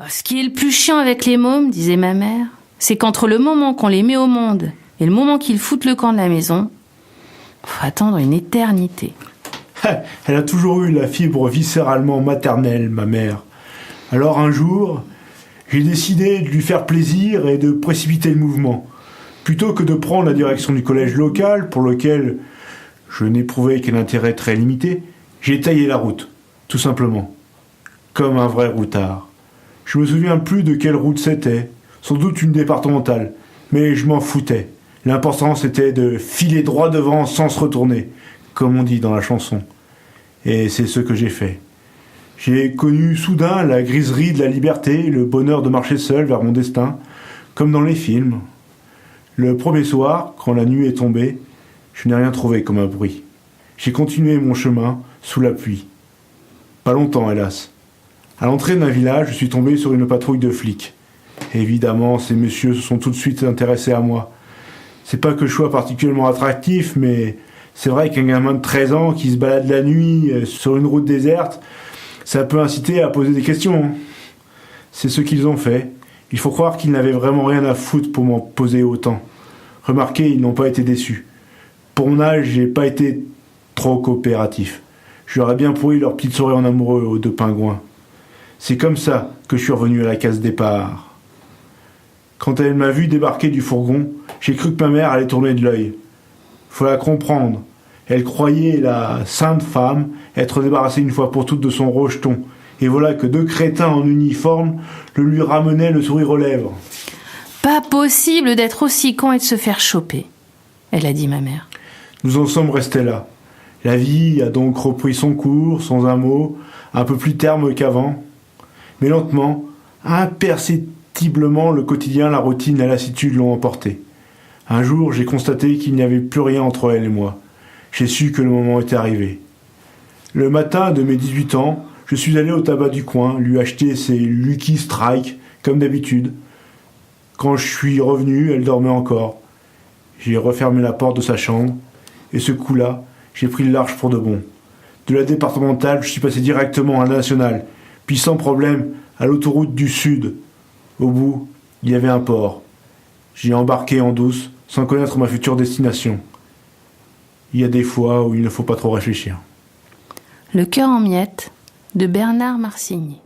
Ce qui est le plus chiant avec les mômes, disait ma mère, c'est qu'entre le moment qu'on les met au monde et le moment qu'ils foutent le camp de la maison, faut attendre une éternité. Elle a toujours eu la fibre viscéralement maternelle, ma mère. Alors un jour, j'ai décidé de lui faire plaisir et de précipiter le mouvement. Plutôt que de prendre la direction du collège local, pour lequel je n'éprouvais qu'un intérêt très limité, j'ai taillé la route, tout simplement. Comme un vrai routard. Je me souviens plus de quelle route c'était, sans doute une départementale, mais je m'en foutais. L'important c'était de filer droit devant sans se retourner, comme on dit dans la chanson. Et c'est ce que j'ai fait. J'ai connu soudain la griserie de la liberté, le bonheur de marcher seul vers mon destin, comme dans les films. Le premier soir, quand la nuit est tombée, je n'ai rien trouvé comme un bruit. J'ai continué mon chemin sous la pluie. Pas longtemps, hélas. À l'entrée d'un village, je suis tombé sur une patrouille de flics. Évidemment, ces messieurs se sont tout de suite intéressés à moi. C'est pas que je sois particulièrement attractif, mais c'est vrai qu'un gamin de 13 ans qui se balade la nuit sur une route déserte, ça peut inciter à poser des questions. C'est ce qu'ils ont fait. Il faut croire qu'ils n'avaient vraiment rien à foutre pour m'en poser autant. Remarquez, ils n'ont pas été déçus. Pour mon âge, j'ai pas été trop coopératif. Je leur ai bien pourri leur petite soirée en amoureux aux deux pingouins. C'est comme ça que je suis revenu à la case départ. Quand elle m'a vu débarquer du fourgon, j'ai cru que ma mère allait tourner de l'œil. Faut la comprendre. Elle croyait, la sainte femme, être débarrassée une fois pour toutes de son rejeton. Et voilà que deux crétins en uniforme le lui ramenaient le sourire aux lèvres. Pas possible d'être aussi con et de se faire choper, elle a dit ma mère. Nous en sommes restés là. La vie a donc repris son cours, sans un mot, un peu plus terme qu'avant. Mais lentement, imperceptiblement, le quotidien, la routine et la lassitude l'ont emporté. Un jour, j'ai constaté qu'il n'y avait plus rien entre elle et moi. J'ai su que le moment était arrivé. Le matin de mes 18 ans, je suis allé au tabac du coin, lui acheter ses Lucky Strike, comme d'habitude. Quand je suis revenu, elle dormait encore. J'ai refermé la porte de sa chambre, et ce coup-là, j'ai pris le large pour de bon. De la départementale, je suis passé directement à la nationale, puis sans problème à l'autoroute du Sud. Au bout, il y avait un port. J'ai embarqué en douce, sans connaître ma future destination. Il y a des fois où il ne faut pas trop réfléchir. Le cœur en miettes, de Bernard Marcigny.